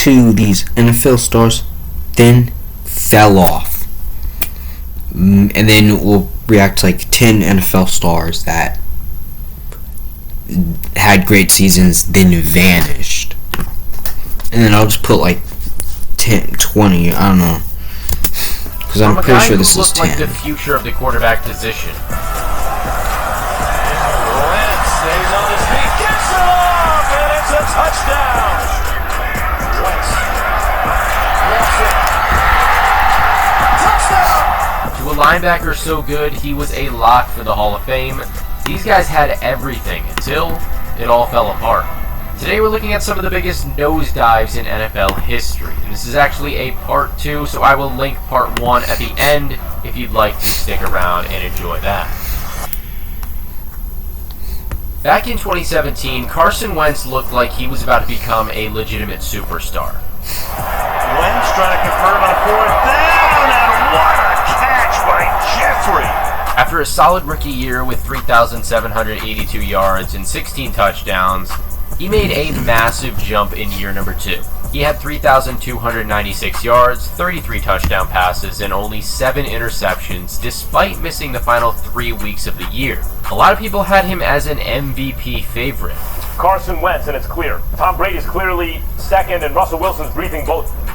to these NFL stars, then fell off. And then we'll react to like 10 NFL stars that had great seasons, then vanished. And then I'll just put like 10, 20, I don't know. Because I'm pretty sure this is 10. Like the future of the quarterback position. Wentz stays on his feet, gets it off, and it's a touchdown. Wentz. Touchdown. To a linebacker so good, he was a lock for the Hall of Fame. These guys had everything until it all fell apart. Today we're looking at some of the biggest nosedives in NFL history. And this is actually a part 2, so I will link part 1 at the end if you'd like to stick around and enjoy that. Back in 2017, Carson Wentz looked like he was about to become a legitimate superstar. Wentz trying to convert on 4th down, and what a catch by Jeffrey! After a solid rookie year with 3,782 yards and 16 touchdowns, he made a massive jump in year number 2. He had 3,296 yards, 33 touchdown passes, and only 7 interceptions, despite missing the final 3 weeks of the year. A lot of people had him as an MVP favorite. Carson Wentz, and it's clear. Tom Brady's clearly second, and Russell Wilson's breathing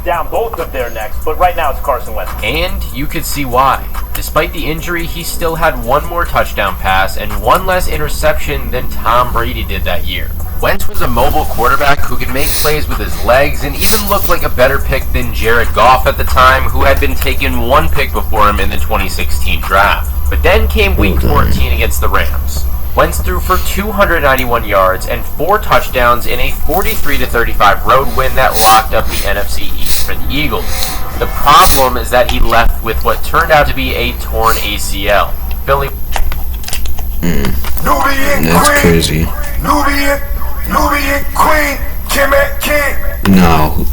down both of their necks, but right now it's Carson Wentz. And you could see why. Despite the injury, he still had 1 more touchdown pass and 1 less interception than Tom Brady did that year. Wentz was a mobile quarterback who could make plays with his legs and even looked like a better pick than Jared Goff at the time, who had been taken 1 pick before him in the 2016 draft. But then came Week 14 against the Rams. Wentz threw for 291 yards and 4 touchdowns in a 43-35 road win that locked up the NFC East for the Eagles. The problem is that he left with what turned out to be a torn ACL. Philly. That's crazy. Nubian Queen, Kemet King. No.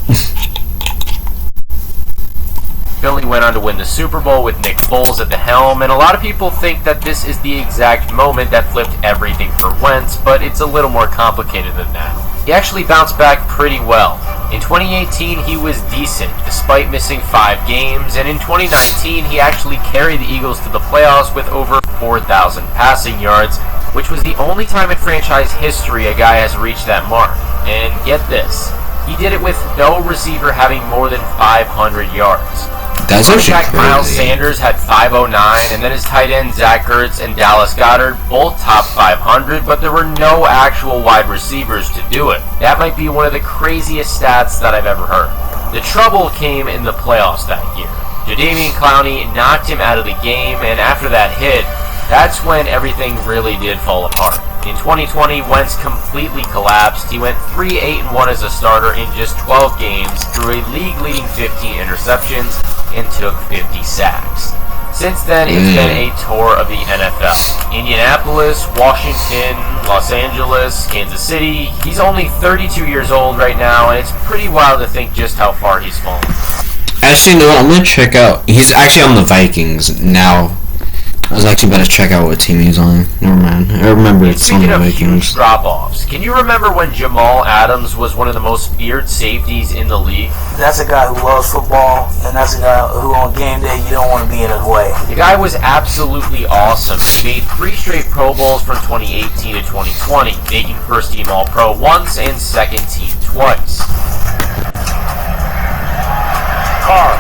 Philly went on to win the Super Bowl with Nick Foles at the helm, and a lot of people think that this is the exact moment that flipped everything for Wentz, but it's a little more complicated than that. He actually bounced back pretty well. In 2018, he was decent, despite missing 5 games, and in 2019, he actually carried the Eagles to the playoffs with over 4,000 passing yards, which was the only time in franchise history a guy has reached that mark. And get this, he did it with no receiver having more than 500 yards. That's actually crazy. Miles Sanders had 509, and then his tight end Zach Ertz and Dallas Goedert both top 500, but there were no actual wide receivers to do it. That might be one of the craziest stats that I've ever heard. The trouble came in the playoffs that year. Jadeveon Clowney knocked him out of the game, and after that hit, that's when everything really did fall apart. In 2020, Wentz completely collapsed. He went 3-8-1 as a starter in just 12 games, threw a league-leading 15 interceptions, and took 50 sacks. Since then, it's been a tour of the NFL. Indianapolis, Washington, Los Angeles, Kansas City. He's only 32 years old right now, and it's pretty wild to think just how far he's fallen. Actually, no, I'm gonna check out. He's actually on the Vikings now. I was actually about to check out what team he's on. Never mind. I remember it's on the Vikings. Huge drop-offs. Can you remember when Jamal Adams was one of the most feared safeties in the league? That's a guy who loves football, and that's a guy who on game day you don't want to be in his way. The guy was absolutely awesome. He made 3 straight Pro Bowls from 2018 to 2020, making first-team All-Pro once and second-team twice. Carr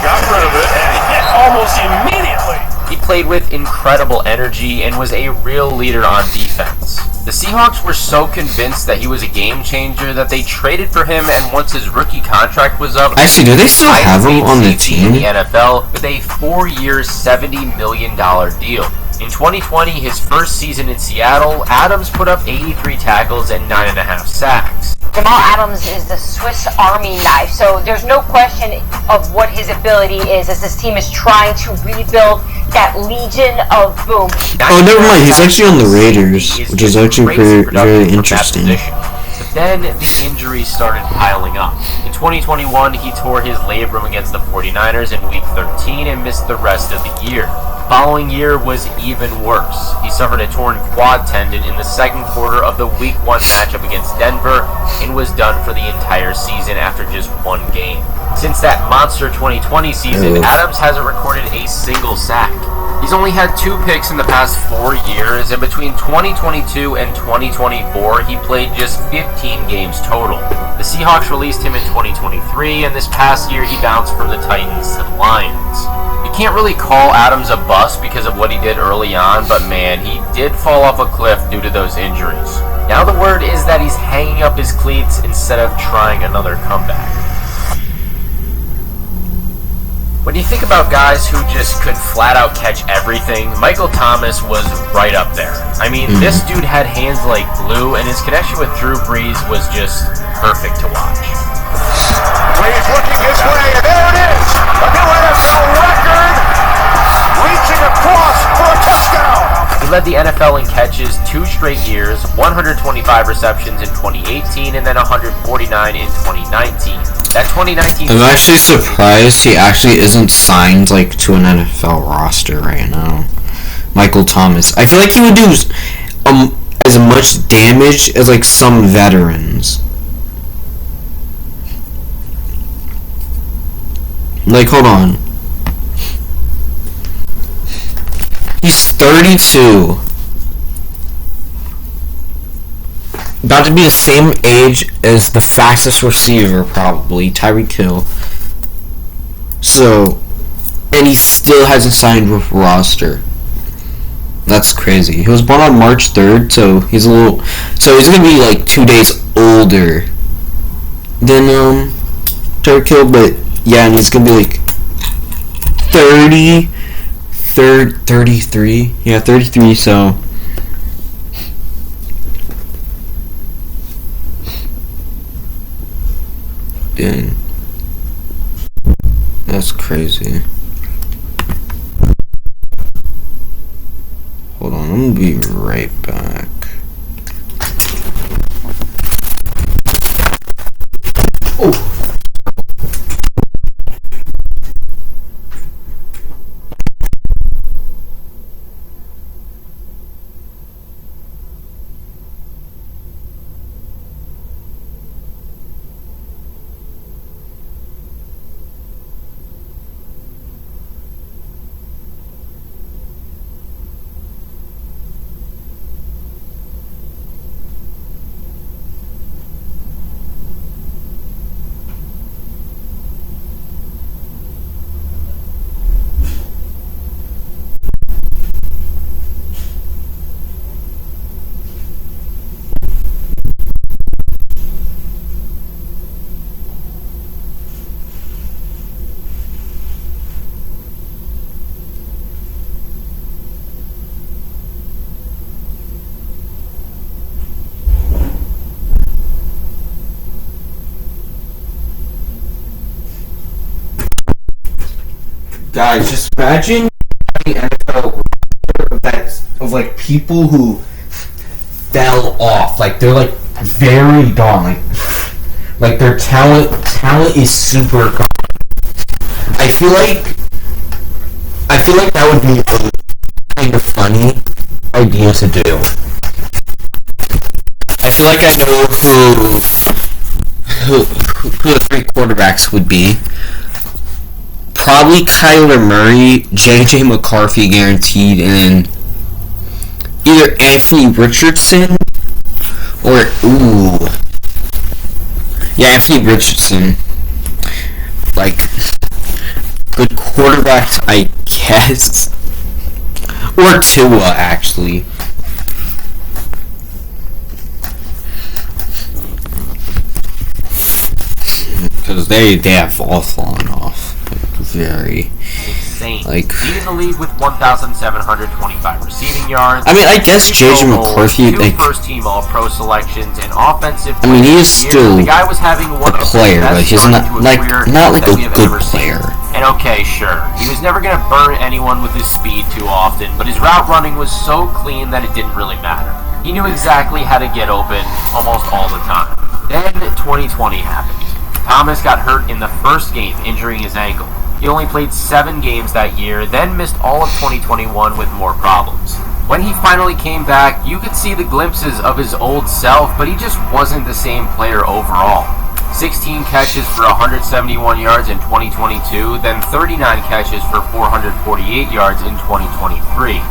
got rid of it and hit almost immediately. He played with incredible energy and was a real leader on defense. The Seahawks were so convinced that he was a game changer that they traded for him, and once his rookie contract was up, actually, do they still have him on the team? In the NFL with a 4-year, $70 million deal. In 2020, his first season in Seattle, Adams put up 83 tackles and 9.5 sacks. Jamal Adams is the Swiss Army knife, so there's no question of what his ability is as this team is trying to rebuild that legion of boom. Oh, never mind. He's actually on the Raiders, which is actually very interesting. But then the injuries started piling up. In 2021, he tore his labrum against the 49ers in Week 13 and missed the rest of the year. following year was even worse. He suffered a torn quad tendon in the second quarter of the Week 1 matchup against Denver and was done for the entire season after just one game. Since that monster 2020 season, Adams hasn't recorded a single sack. He's only had 2 picks in the past 4 years, and between 2022 and 2024, he played just 15 games total. The Seahawks released him in 2023, and this past year he bounced from the Titans to the Lions. You can't really call Adams a bust because of what he did early on, but man, he did fall off a cliff due to those injuries. Now the word is that he's hanging up his cleats instead of trying another comeback. When you think about guys who just could flat out catch everything, Michael Thomas was right up there. I mean, this dude had hands like glue, and his connection with Drew Brees was just perfect to watch. Brees looking his way, and there it is! A new NFL record! Reaching across for a touchdown! He led the NFL in catches 2 straight years, 125 receptions in 2018, and then 149 in 2019. That 2019 I'm actually surprised he actually isn't signed like to an NFL roster right now. Michael Thomas. I feel like he would do as much damage as like some veterans. Like, hold on. He's 32. About to be the same age as the fastest receiver, probably, Tyreek Hill. So, and he still hasn't signed with roster. That's crazy. He was born on March 3rd, so he's gonna be like 2 days older than Tyreek Hill, but yeah, and he's gonna be like 33. Yeah, 33, so. Dang. That's crazy. Hold on, I'm gonna be right back. Oh! Guys, just imagine the NFL that's of like people who fell off. Like they're like very gone. Like their talent is super gone. I feel like that would be a kind of funny idea to do. I feel like I know who the 3 quarterbacks would be. Probably Kyler Murray, J.J. McCarthy guaranteed, and either Anthony Richardson or Anthony Richardson. Like good quarterbacks, I guess, or Tua actually. Because they have all fallen off. Very insane. Like leading the league with 1,725 receiving yards. I mean, I guess J.J. McCarthy, 2 first-team All-Pro selections and offensive. I mean, he is still the guy was having one a player, but he's not like a good player. And okay, sure, he was never gonna burn anyone with his speed too often, but his route running was so clean that it didn't really matter. He knew exactly how to get open almost all the time. Then 2020 happened. Thomas got hurt in the first game, injuring his ankle. He only played 7 games that year, then missed all of 2021 with more problems. When he finally came back, you could see the glimpses of his old self, but he just wasn't the same player overall. 16 catches for 171 yards in 2022, then 39 catches for 448 yards in 2023.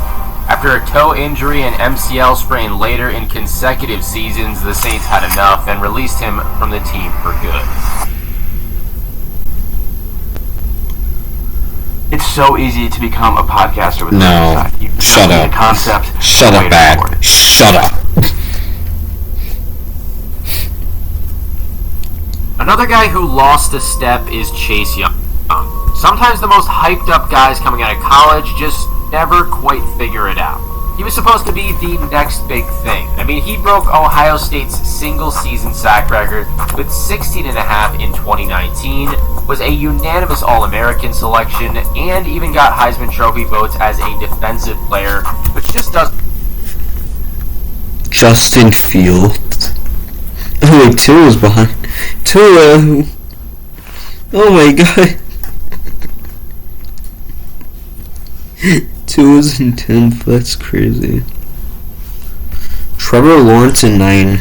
After a toe injury and MCL sprain later in consecutive seasons, the Saints had enough and released him from the team for good. It's so easy to become a podcaster with No. Shut up. The concept. Shut up, Bad. Shut up. Another guy who lost a step is Chase Young. Sometimes the most hyped up guys coming out of college just never quite figure it out. He was supposed to be the next big thing. I mean, he broke Ohio State's single-season sack record with 16.5 in 2019, was a unanimous All-American selection, and even got Heisman Trophy votes as a defensive player, which just doesn't... Justin Fields. Oh wait, Tua's behind. Tua. Oh my god. Tua's in 10th. That's crazy. Trevor Lawrence in 9.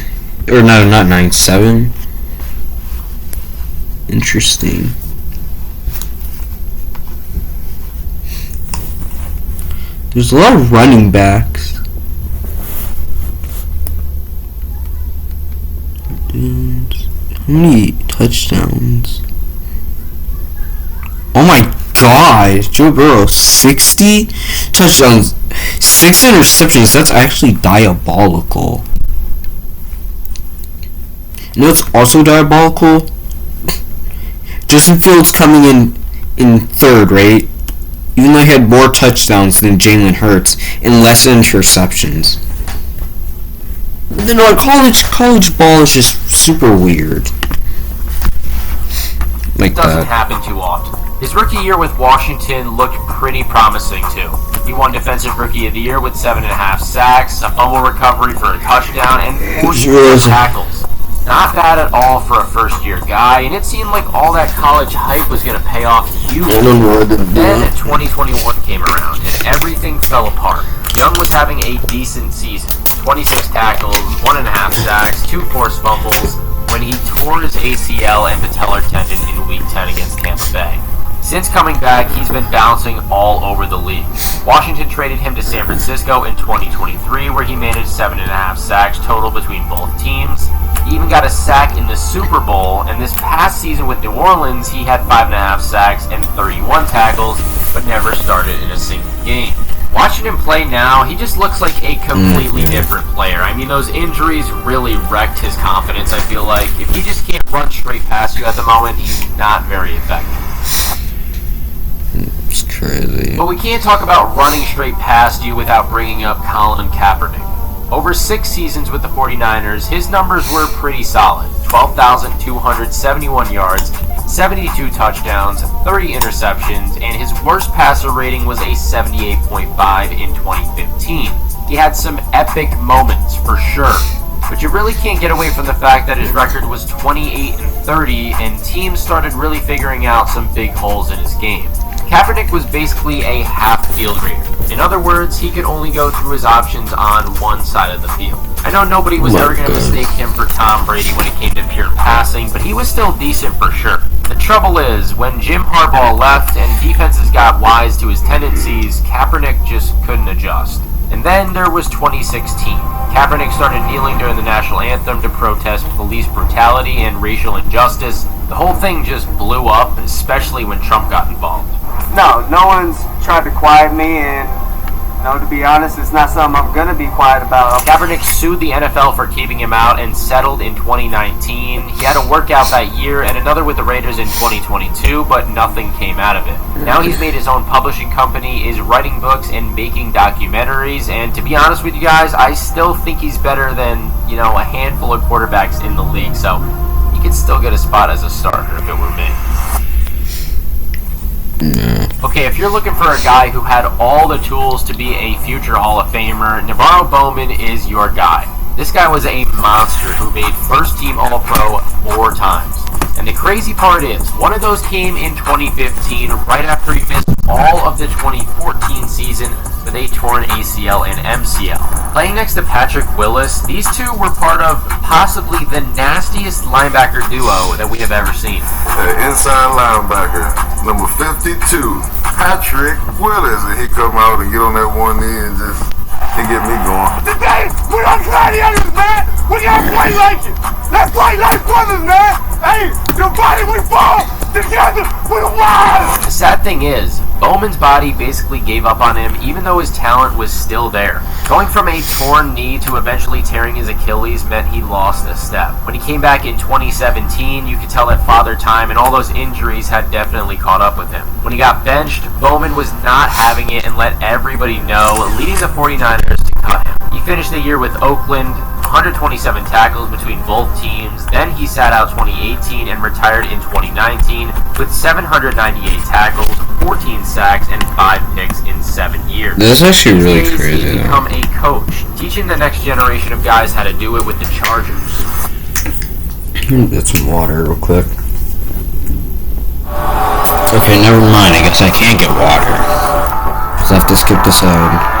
Or no, not 9. 7. Interesting. There's a lot of running backs. And how many touchdowns? Oh my god, Joe Burrow, 60 touchdowns, 6 interceptions. That's actually diabolical. You know what's also diabolical? Justin Fields coming in third, right? Even though he had more touchdowns than Jalen Hurts and less interceptions. You know, college ball is just super weird. Like doesn't that. happen too often. His rookie year with Washington looked pretty promising too. He won Defensive Rookie of the Year with 7.5 sacks, a fumble recovery for a touchdown, and 44 tackles. Not bad at all for a first-year guy, and it seemed like all that college hype was going to pay off huge. Then 2021 came around, and everything fell apart. Young was having a decent season. 26 tackles, 1.5 sacks, 2 forced fumbles, when he tore his ACL and patellar tendon in Week 10 against Tampa Bay. Since coming back, he's been bouncing all over the league. Washington traded him to San Francisco in 2023, where he managed 7.5 sacks total between both teams. He even got a sack in the Super Bowl, and this past season with New Orleans, he had 5.5 sacks and 31 tackles, but never started in a single game. Watching him play now, he just looks like a completely different player. I mean, those injuries really wrecked his confidence, I feel like. If he just can't run straight past you at the moment, he's not very effective. It's crazy. But we can't talk about running straight past you without bringing up Colin Kaepernick. Over 6 seasons with the 49ers, his numbers were pretty solid. 12,271 yards, 72 touchdowns, 30 interceptions, and his worst passer rating was a 78.5 in 2015. He had some epic moments, for sure. But you really can't get away from the fact that his record was 28-30, and teams started really figuring out some big holes in his game. Kaepernick was basically a half-field grader. In other words, he could only go through his options on one side of the field. I know nobody was ever going to mistake him for Tom Brady when it came to pure passing, but he was still decent for sure. The trouble is, when Jim Harbaugh left and defenses got wise to his tendencies, Kaepernick just couldn't adjust. And then there was 2016. Kaepernick started kneeling during the national anthem to protest police brutality and racial injustice. The whole thing just blew up, especially when Trump got involved. No one's tried to quiet me, and to be honest, it's not something I'm gonna be quiet about. Kaepernick sued the NFL for keeping him out and settled in 2019. He had a workout that year and another with the Raiders in 2022, but nothing came out of it. Now he's made his own publishing company, is writing books and making documentaries, and to be honest with you guys, I still think he's better than, a handful of quarterbacks in the league, so he could still get a spot as a starter if it were me. Okay, if you're looking for a guy who had all the tools to be a future Hall of Famer, Navarro Bowman is your guy. This guy was a monster who made first-team All-Pro 4 times. And the crazy part is, one of those came in 2015, right after he missed all of the 2014 season with a torn ACL and MCL. Playing next to Patrick Willis, these two were part of possibly the nastiest linebacker duo that we have ever seen. Inside linebacker, number 52, Patrick Willis. And he come out and get on that one knee and just, he get me going. Today, we don't gladiators, man. We gotta play like it. Let's play like brothers, man. Hey, your body, we fall together, we rise. The sad thing is, Bowman's body basically gave up on him even though his talent was still there. Going from a torn knee to eventually tearing his Achilles meant he lost a step. When he came back in 2017, you could tell that Father Time and all those injuries had definitely caught up with him. When he got benched, Bowman was not having it and let everybody know, leading the 49ers to cut him. He finished the year with Oakland, 127 tackles between both teams. Then he sat out 2018 and retired in 2019 with 798 tackles, 14 sacks, and 5 picks in 7 years. That's actually really These days, crazy, he's though. become a coach, teaching the next generation of guys how to do it with the Chargers. Get some water real quick. Okay, never mind. I guess I can't get water. Just have to skip the side.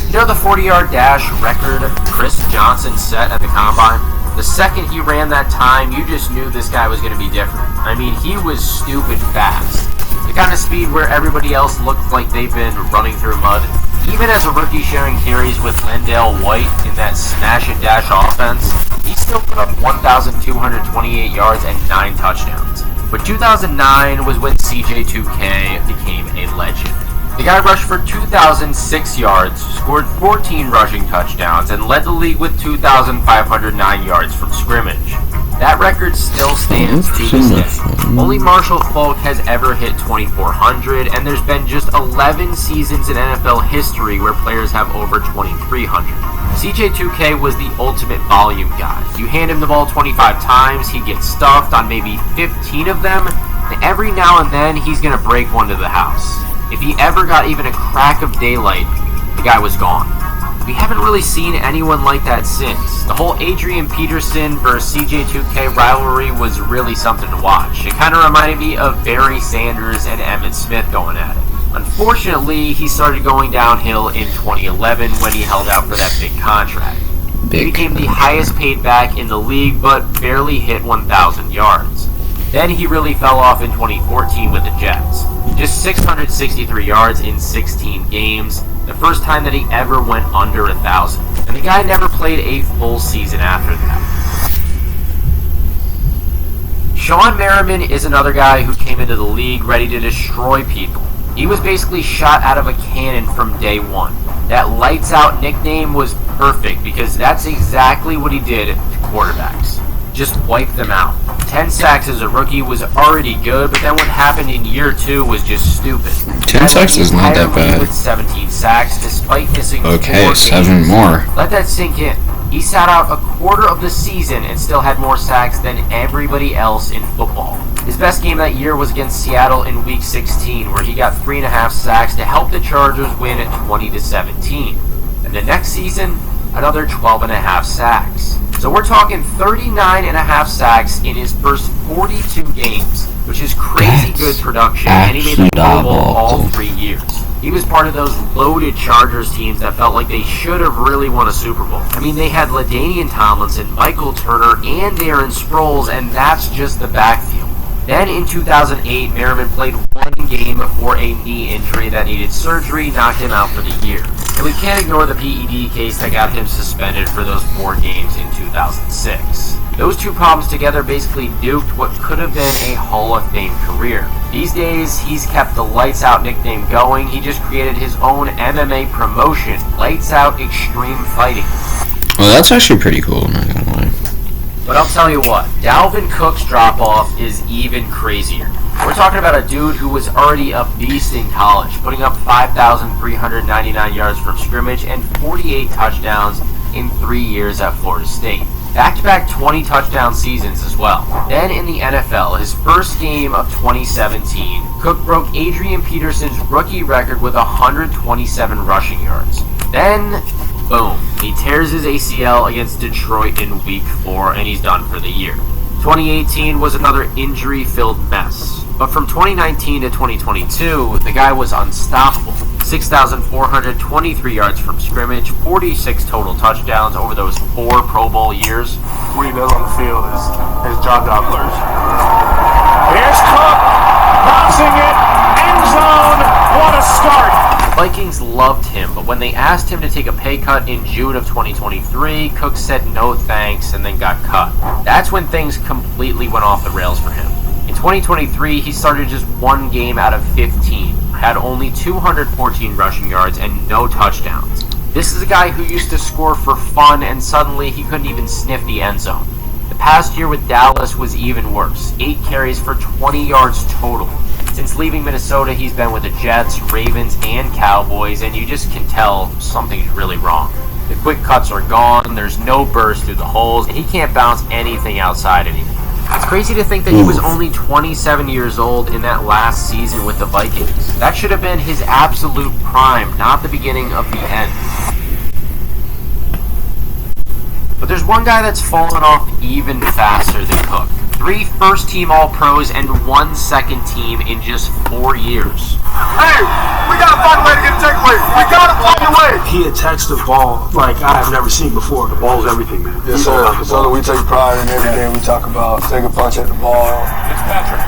You know the 40-yard dash record Chris Johnson set at the Combine? The second he ran that time, you just knew this guy was going to be different. I mean, he was stupid fast. The kind of speed where everybody else looked like they've been running through mud. Even as a rookie sharing carries with Lendale White in that smash and dash offense, he still put up 1,228 yards and 9 touchdowns. But 2009 was when CJ2K became a legend. The guy rushed for 2,006 yards, scored 14 rushing touchdowns, and led the league with 2,509 yards from scrimmage. That record still stands to this day. Only Marshall Faulk has ever hit 2,400, and there's been just 11 seasons in NFL history where players have over 2,300. CJ2K was the ultimate volume guy. You hand him the ball 25 times, he gets stuffed on maybe 15 of them, and every now and then he's going to break one to the house. If he ever got even a crack of daylight, the guy was gone. We haven't really seen anyone like that since. The whole Adrian Peterson versus CJ2K rivalry was really something to watch. It kind of reminded me of Barry Sanders and Emmitt Smith going at it. Unfortunately, he started going downhill in 2011 when he held out for that big contract. He became the highest paid back in the league, but barely hit 1,000 yards. Then he really fell off in 2014 with the Jets. Just 663 yards in 16 games, the first time that he ever went under 1,000. And the guy never played a full season after that. Sean Merriman is another guy who came into the league ready to destroy people. He was basically shot out of a cannon from day one. That lights out nickname was perfect because that's exactly what he did to quarterbacks. Just wipe them out. 10 sacks as a rookie was already good, but then what happened in year 2 was just stupid. 10 sacks is not that bad. With 17 sacks, despite missing 4 Okay, 7 more. Let that sink in. He sat out a quarter of the season and still had more sacks than everybody else in football. His best game that year was against Seattle in Week 16, where he got 3.5 sacks to help the Chargers win at 20-17. And the next season, another 12.5 sacks. So we're talking 39.5 sacks in his first 42 games, which is crazy good production, and he made the Pro Bowl all 3 years. He was part of those loaded Chargers teams that felt like they should have really won a Super Bowl. I mean, they had LaDainian Tomlinson, Michael Turner, and Darren Sproles, and that's just the backfield. Then in 2008, Merriman played 1 game for a knee injury that needed surgery, knocked him out for the year. And we can't ignore the PED case that got him suspended for those 4 games in 2006. Those two problems together basically duped what could have been a Hall of Fame career. These days, he's kept the Lights Out nickname going. He just created his own MMA promotion, Lights Out Extreme Fighting. Well, that's actually pretty cool, I'm not gonna lie. But I'll tell you what, Dalvin Cook's drop-off is even crazier. We're talking about a dude who was already a beast in college, putting up 5,399 yards from scrimmage and 48 touchdowns in 3 years at Florida State. Back-to-back 20-touchdown seasons as well. Then in the NFL, his first game of 2017, Cook broke Adrian Peterson's rookie record with 127 rushing yards. Then, boom, he tears his ACL against Detroit in Week 4, and he's done for the year. 2018 was another injury-filled mess. But from 2019 to 2022, the guy was unstoppable. 6,423 yards from scrimmage, 46 total touchdowns over those 4 Pro Bowl years. What he does on the field is jaw-droppers. Here's Cook, bouncing it, end zone, what a start! The Vikings loved him, but when they asked him to take a pay cut in June of 2023, Cook said no thanks and then got cut. That's when things completely went off the rails for him. In 2023, he started just 1 game out of 15, had only 214 rushing yards and no touchdowns. This is a guy who used to score for fun, and suddenly he couldn't even sniff the end zone. The past year with Dallas was even worse, 8 carries for 20 yards total. Since leaving Minnesota, he's been with the Jets, Ravens, and Cowboys, and you just can tell something's really wrong. The quick cuts are gone, there's no burst through the holes, and he can't bounce anything outside anymore. It's crazy to think that he was only 27 years old in that last season with the Vikings. That should have been his absolute prime, not the beginning of the end. But there's one guy that's fallen off even faster than Cook. 3 first-team All-Pros and 1 second-team in just 4 years. Hey, we gotta find a way to get a takeaway. We gotta find a way. He attacks the ball like I have never seen before. The ball's everything, man. Yes, sir. So we take pride in everything we talk about. Take a punch at the ball. It's Patrick.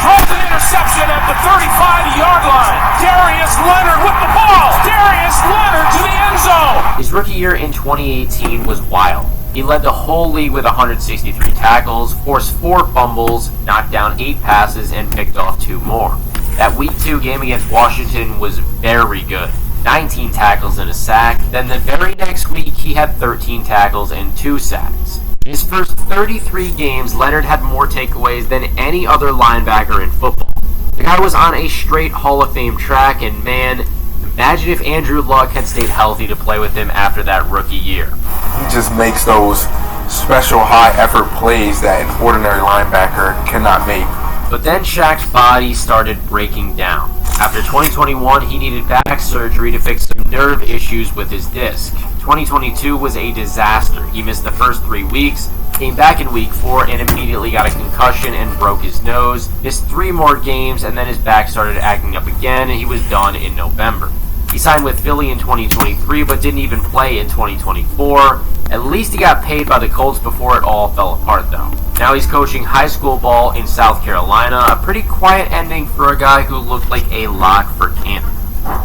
Throws an interception at the 35-yard line. Darius Leonard with the ball. Darius Leonard to the end zone. His rookie year in 2018 was wild. He led the whole league with 163 tackles, forced 4 fumbles, knocked down 8 passes, and picked off 2 more. That Week 2 game against Washington was very good. 19 tackles and a sack. Then the very next week, he had 13 tackles and 2 sacks. In his first 33 games, Leonard had more takeaways than any other linebacker in football. The guy was on a straight Hall of Fame track, and man, imagine if Andrew Luck had stayed healthy to play with him after that rookie year. He just makes those special high-effort plays that an ordinary linebacker cannot make. But then Shaq's body started breaking down. After 2021, he needed back surgery to fix some nerve issues with his disc. 2022 was a disaster. He missed the first 3 weeks, came back in Week 4 and immediately got a concussion and broke his nose, missed 3 more games, and then his back started acting up again and he was done in November. He signed with Philly in 2023 but didn't even play in 2024. At least he got paid by the Colts before it all fell apart though. Now he's coaching high school ball in South Carolina, a pretty quiet ending for a guy who looked like a lock for camp.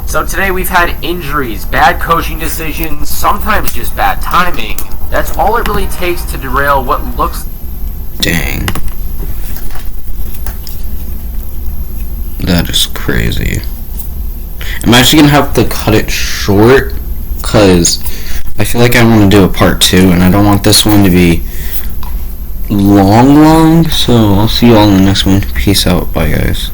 So today we've had injuries, bad coaching decisions, sometimes just bad timing. That's all it really takes to derail what looks... Dang. That is crazy. I'm actually going to have to cut it short, because I feel like I want to do a part 2, and I don't want this one to be long, so I'll see you all in the next one. Peace out. Bye, guys.